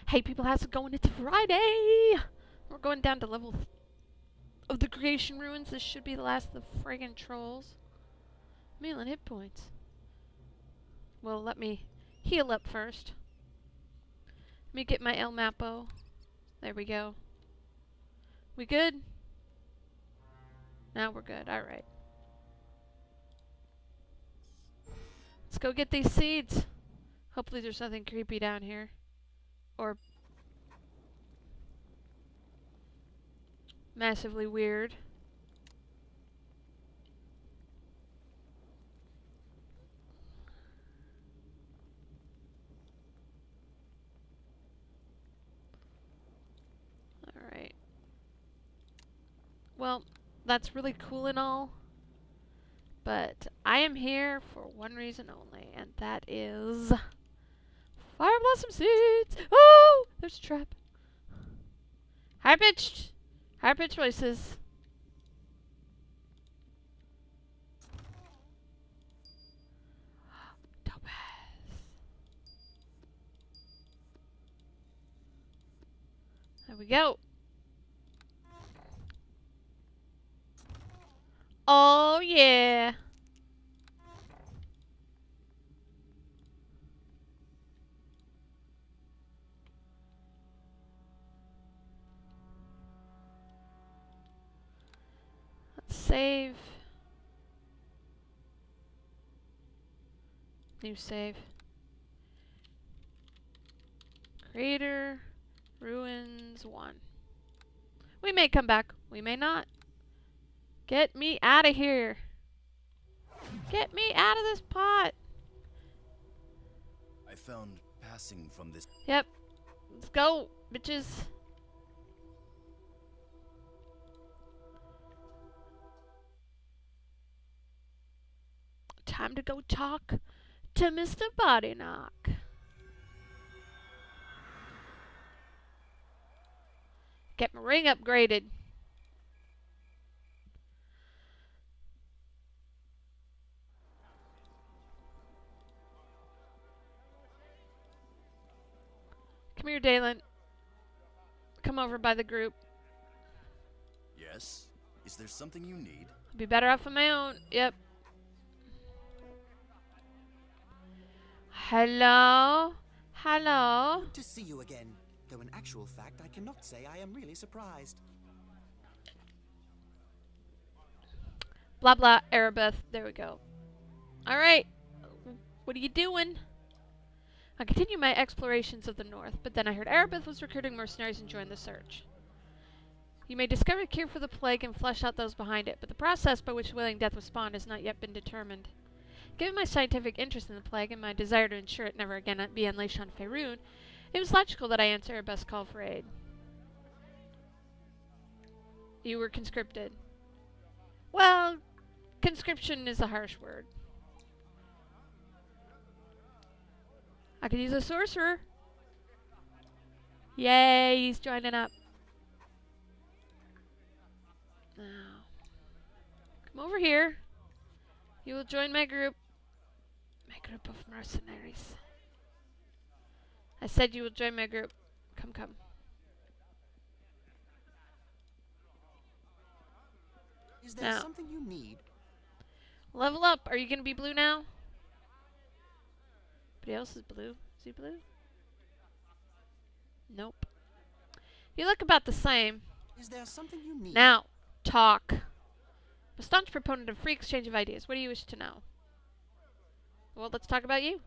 Hey people, how's it going? It's Friday! We're going down to level of the creation ruins. This should be the last of the friggin' trolls. Million hit points. Well, let me heal up first. Let me get my El Mapo. There we go. We good? Now we're good. Alright. Let's go get these seeds. Hopefully there's nothing creepy down here. Or massively weird. Alright. Well, that's really cool and all. But I am here for one reason only, and that is Fire Blossom Seeds! Oh! There's a trap. High-pitched voices. Topaz. There we go. Oh, yeah. Let's save. New save. Creator. Ruins 1. We may come back. We may not. Get me out of here. Get me out of this pot. I found passing from this. Yep. Let's go, bitches. Time to go talk to Mr. Body Knock. Get my ring upgraded. Come here, Dalen. Come over by the group. Yes? Is there something you need? I'll be better off on my own. Yep. Hello? Hello? Good to see you again. Though in actual fact, I cannot say I am really surprised. Blah blah, Erebeth. There we go. Alright. What are you doing? I continued my explorations of the north, but then I heard Erebeth was recruiting mercenaries and joined the search. You may discover a cure for the plague and flush out those behind it, but the process by which willing death was spawned has not yet been determined. Given my scientific interest in the plague and my desire to ensure it never again be unleashed on Faerun, it was logical that I answer Erebeth's call for aid. You were conscripted. Well, conscription is a harsh word. I could use a sorcerer. Yay, he's joining up. Now, come over here. You will join my group. My group of mercenaries. I said you will join my group. Come, come. Is there Now. something you need? Level up. Are you going to be blue now? Everybody else is blue. Is he blue? Nope. You look about the same. Is there something you need? Now, talk. I'm a staunch proponent of free exchange of ideas. What do you wish to know? Well, let's talk about you.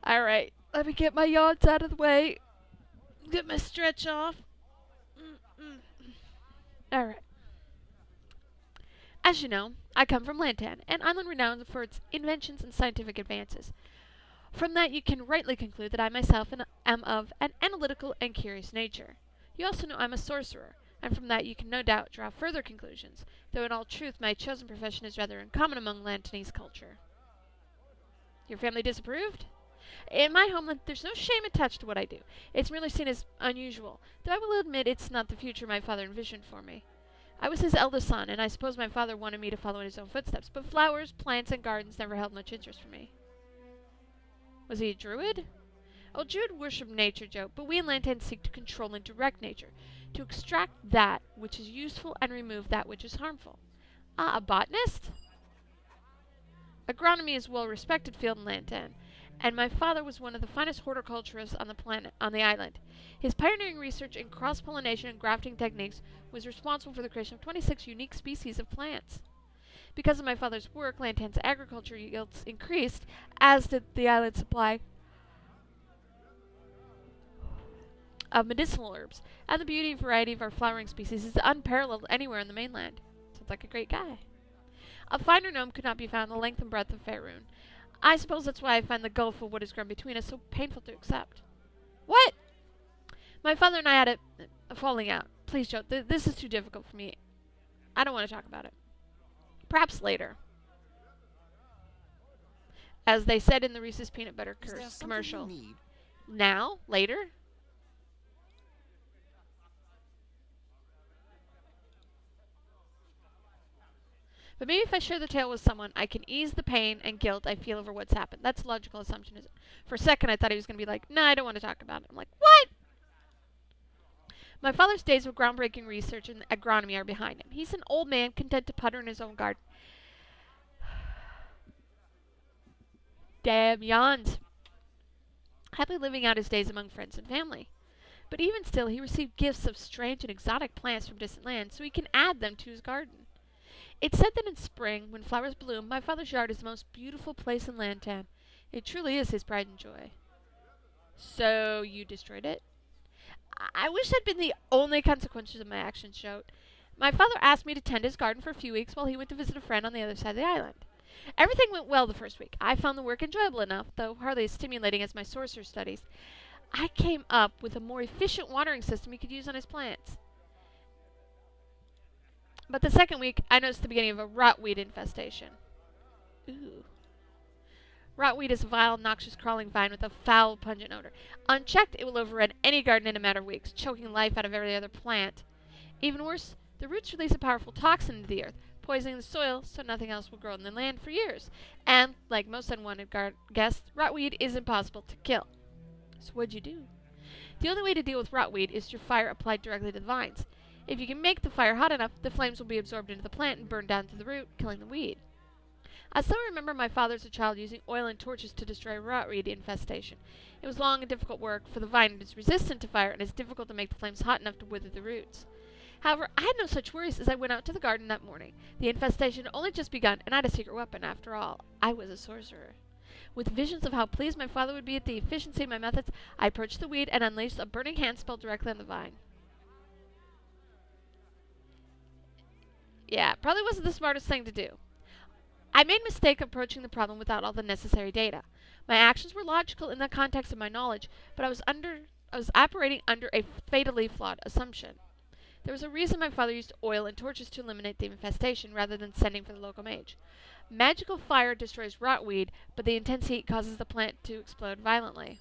Alright, let me get my yawns out of the way. Get my stretch off. Alright. As you know, I come from Lantan, an island renowned for its inventions and scientific advances. From that, you can rightly conclude that I myself am of an analytical and curious nature. You also know I'm a sorcerer, and from that you can no doubt draw further conclusions, though in all truth my chosen profession is rather uncommon among Lantanese culture. Your family disapproved? In my homeland, there's no shame attached to what I do. It's merely seen as unusual, though I will admit it's not the future my father envisioned for me. I was his eldest son, and I suppose my father wanted me to follow in his own footsteps, but flowers, plants, and gardens never held much interest for me. Was he a druid? Oh, Jude worshipped nature, Joe, but we in Lantan seek to control and direct nature, to extract that which is useful and remove that which is harmful. Ah, a botanist? Agronomy is a well-respected field in Lantan, and my father was one of the finest horticulturists on the planet, on the island. His pioneering research in cross-pollination and grafting techniques was responsible for the creation of 26 unique species of plants. Because of my father's work, Lantan's agriculture yields increased, as did the island's supply of medicinal herbs, and the beauty and variety of our flowering species is unparalleled anywhere on the mainland. Sounds like a great guy. A finer gnome could not be found in the length and breadth of Faerun. I suppose that's why I find the gulf of what has grown between us so painful to accept. What? My father and I had a falling out. Please, Joe, this is too difficult for me. I don't want to talk about it. Perhaps later. As they said in the Reese's Peanut Butter commercial. Now? Later? But maybe if I share the tale with someone, I can ease the pain and guilt I feel over what's happened. That's a logical assumption, isn't it? For a second, I thought he was going to be like, nah, I don't want to talk about it. I'm like, what? My father's days of groundbreaking research in agronomy are behind him. He's an old man content to putter in his own garden. Damn yawns. Happily living out his days among friends and family. But even still, he received gifts of strange and exotic plants from distant lands, so he can add them to his garden. It's said that in spring, when flowers bloom, my father's yard is the most beautiful place in Lantan. It truly is his pride and joy. So, you destroyed it? I wish that'd been the only consequences of my actions, Joe. My father asked me to tend his garden for a few weeks while he went to visit a friend on the other side of the island. Everything went well the first week. I found the work enjoyable enough, though hardly as stimulating as my sorcerer studies. I came up with a more efficient watering system he could use on his plants. But the second week, I noticed the beginning of a rotweed infestation. Ooh. Rotweed is a vile, noxious, crawling vine with a foul, pungent odor. Unchecked, it will overrun any garden in a matter of weeks, choking life out of every other plant. Even worse, the roots release a powerful toxin into the earth, poisoning the soil so nothing else will grow in the land for years. And, like most unwanted guests, rotweed is impossible to kill. So what'd you do? The only way to deal with rotweed is through fire applied directly to the vines. If you can make the fire hot enough, the flames will be absorbed into the plant and burned down to the root, killing the weed. I still remember my father as a child using oil and torches to destroy rotweed infestation. It was long and difficult work, for the vine is resistant to fire and it's difficult to make the flames hot enough to wither the roots. However, I had no such worries as I went out to the garden that morning. The infestation had only just begun, and I had a secret weapon after all. I was a sorcerer. With visions of how pleased my father would be at the efficiency of my methods, I approached the weed and unleashed a burning hand spell directly on the vine. Yeah, probably wasn't the smartest thing to do. I made a mistake approaching the problem without all the necessary data. My actions were logical in the context of my knowledge, but I was operating under a fatally flawed assumption. There was a reason my father used oil and torches to eliminate the infestation rather than sending for the local mage. Magical fire destroys rotweed, but the intense heat causes the plant to explode violently.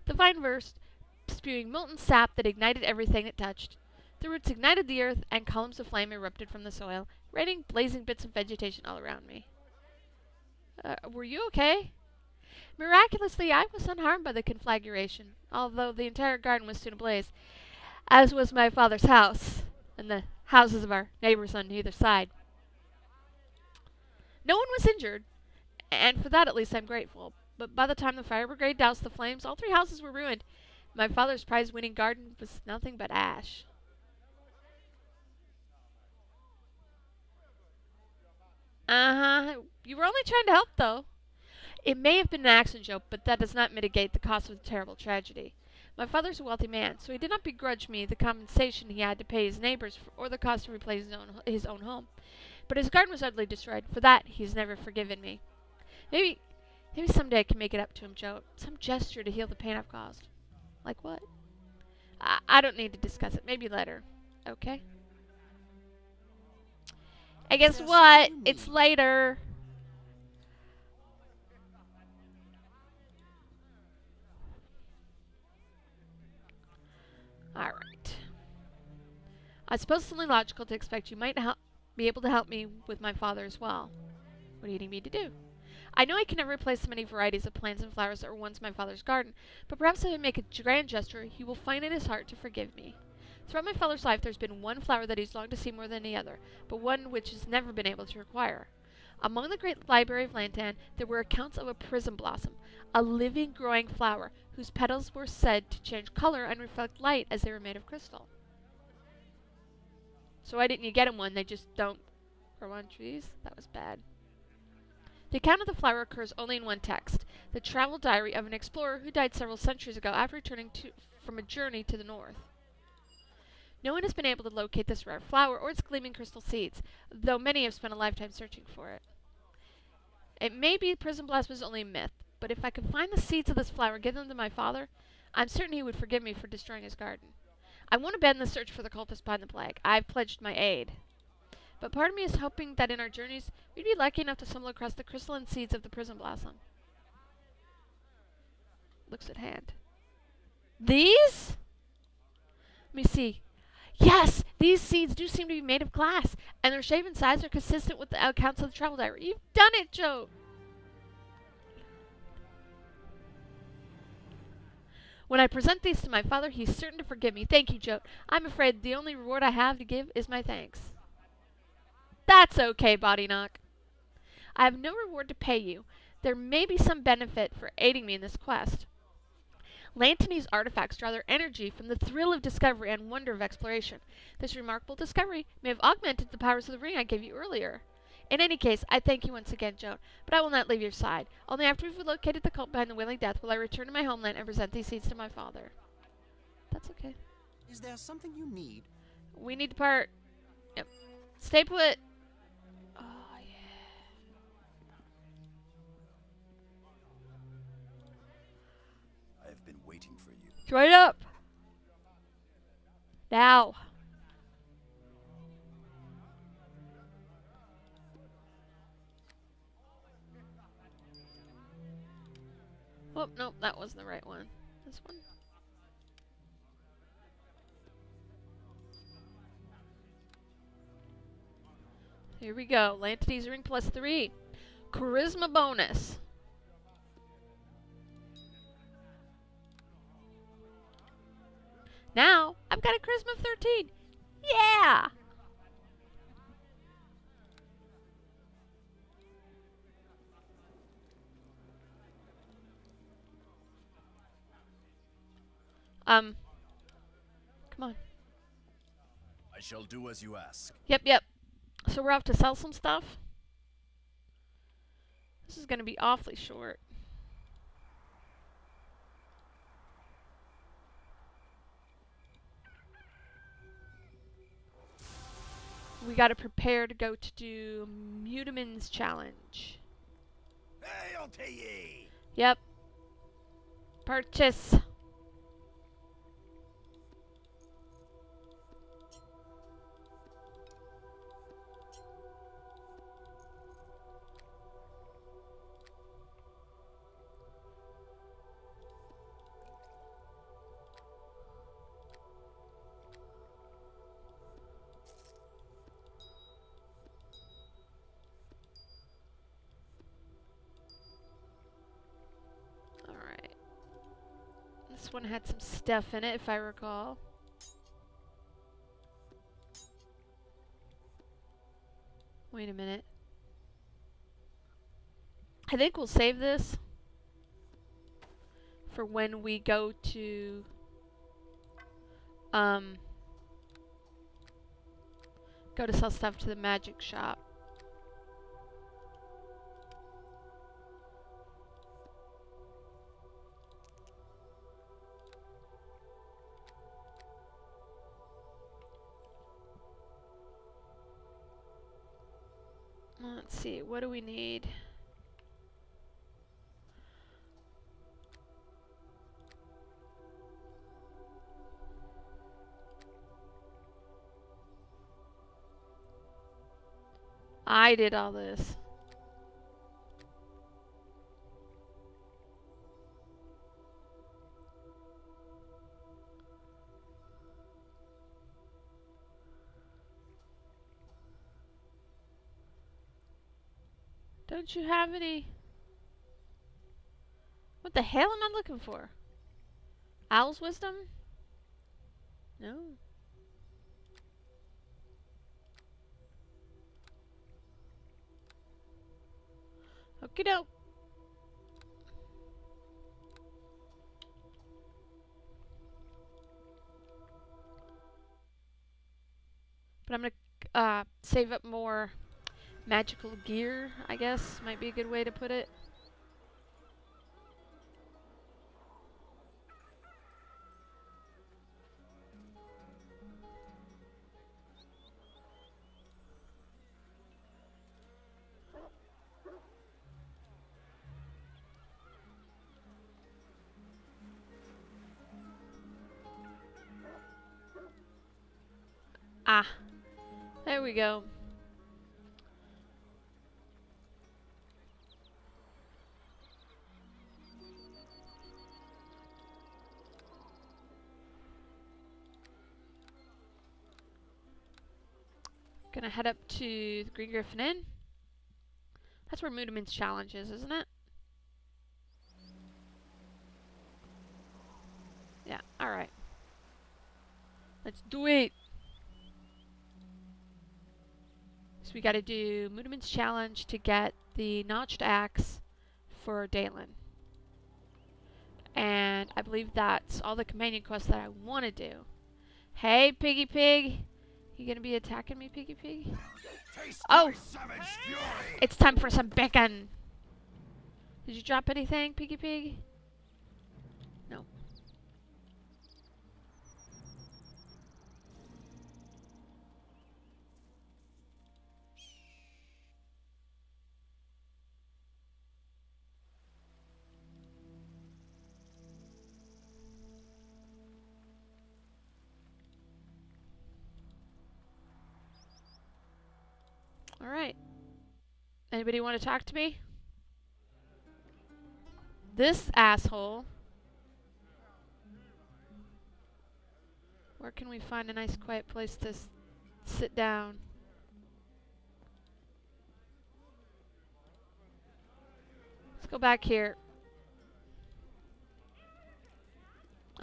The vine burst, spewing molten sap that ignited everything it touched. The roots ignited the earth, and columns of flame erupted from the soil, raining blazing bits of vegetation all around me. Were you okay? Miraculously, I was unharmed by the conflagration, although the entire garden was soon ablaze, as was my father's house, and the houses of our neighbors on either side. No one was injured, and for that at least I'm grateful, but by the time the fire brigade doused the flames, all 3 houses were ruined. My father's prize-winning garden was nothing but ash. You were only trying to help, though. It may have been an accident, Joe, but that does not mitigate the cost of the terrible tragedy. My father's a wealthy man, so he did not begrudge me the compensation he had to pay his neighbors or the cost to replace his own home. But his garden was utterly destroyed. For that, he's never forgiven me. Maybe someday I can make it up to him, Joe. Some gesture to heal the pain I've caused. Like what? I don't need to discuss it. Maybe later. Okay? And guess what? It's later. Alright. I suppose it's only logical to expect you might be able to help me with my father as well. What do you need me to do? I know I can never replace the many varieties of plants and flowers that were once my father's garden, but perhaps if I make a grand gesture, he will find in his heart to forgive me. Throughout my father's life, there's been one flower that he's longed to see more than any other, but one which he's never been able to acquire. Among the great library of Lantan, there were accounts of a prism blossom, a living, growing flower, whose petals were said to change color and reflect light as they were made of crystal. So why didn't you get him one? They just don't grow on trees? That was bad. The account of the flower occurs only in one text, the travel diary of an explorer who died several centuries ago after returning from a journey to the north. No one has been able to locate this rare flower or its gleaming crystal seeds, though many have spent a lifetime searching for it. It may be prism blossom is only a myth, but if I could find the seeds of this flower and give them to my father, I'm certain he would forgive me for destroying his garden. I won't abandon the search for the cultists behind the plague. I've pledged my aid. But part of me is hoping that in our journeys, we'd be lucky enough to stumble across the crystalline seeds of the prism blossom. Looks at hand. These? Let me see. Yes! These seeds do seem to be made of glass, and their shape and size are consistent with the accounts of the travel diary. You've done it, Joe! When I present these to my father, he's certain to forgive me. Thank you, Joe. I'm afraid the only reward I have to give is my thanks. That's okay, Body Knock. I have no reward to pay you. There may be some benefit for aiding me in this quest. Lantanese artifacts draw their energy from the thrill of discovery and wonder of exploration. This remarkable discovery may have augmented the powers of the ring I gave you earlier. In any case, I thank you once again, Joan, but I will not leave your side. Only after we've located the cult behind the Wailing Death will I return to my homeland and present these seeds to my father. That's okay. Is there something you need? We need to part. Yep. Stay put. Oh, yeah. I've been waiting for you. Straight up. Now. Oh, nope, that wasn't the right one. This one. Here we go. Lantanese ring plus 3. Charisma bonus. Now, I've got a charisma of 13. Yeah! Come on. I shall do as you ask. Yep. So we're off to sell some stuff. This is going to be awfully short. We got to prepare to go to do Mutiman's challenge. Hey, I'll tell ye. Yep. Purchase. Alright. This one had some stuff in it, if I recall. Wait a minute. I think we'll save this for when we go to go to sell stuff to the magic shop. Let's see, what do we need? I did all this. Don't you have any? What the hell am I looking for? Owl's wisdom? No. Okie doke. But I'm gonna save up more magical gear, I guess, might be a good way to put it. Ah, there we go. Gonna head up to the Green Griffin Inn. That's where Moodamin's challenge is, isn't it? Yeah, alright. Let's do it! So we gotta do Moodamin's challenge to get the notched axe for Dalen. And I believe that's all the companion quests that I want to do. Hey, Piggy Pig! You gonna be attacking me, Piggy Pig? Oh! It's time for some bacon! Did you drop anything, Piggy Pig? No. Alright. Anybody want to talk to me? This asshole. Where can we find a nice quiet place to sit down? Let's go back here.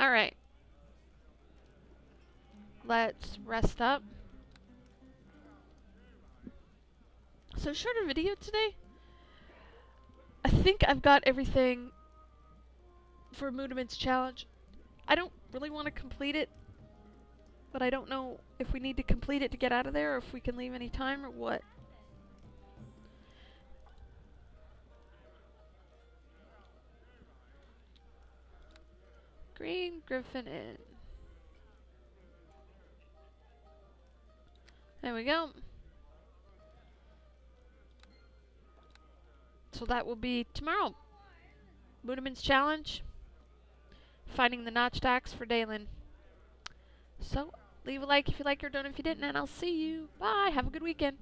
Alright. Let's rest up. So shorter video today. I think I've got everything for Moodamin's challenge. I don't really want to complete it, but I don't know if we need to complete it to get out of there or if we can leave any time or what. Green Griffin Inn. There we go. So that will be tomorrow. Moodamin's challenge. Finding the notched axe for Dalen. So, leave a like if you like or don't if you didn't, and I'll see you. Bye. Have a good weekend.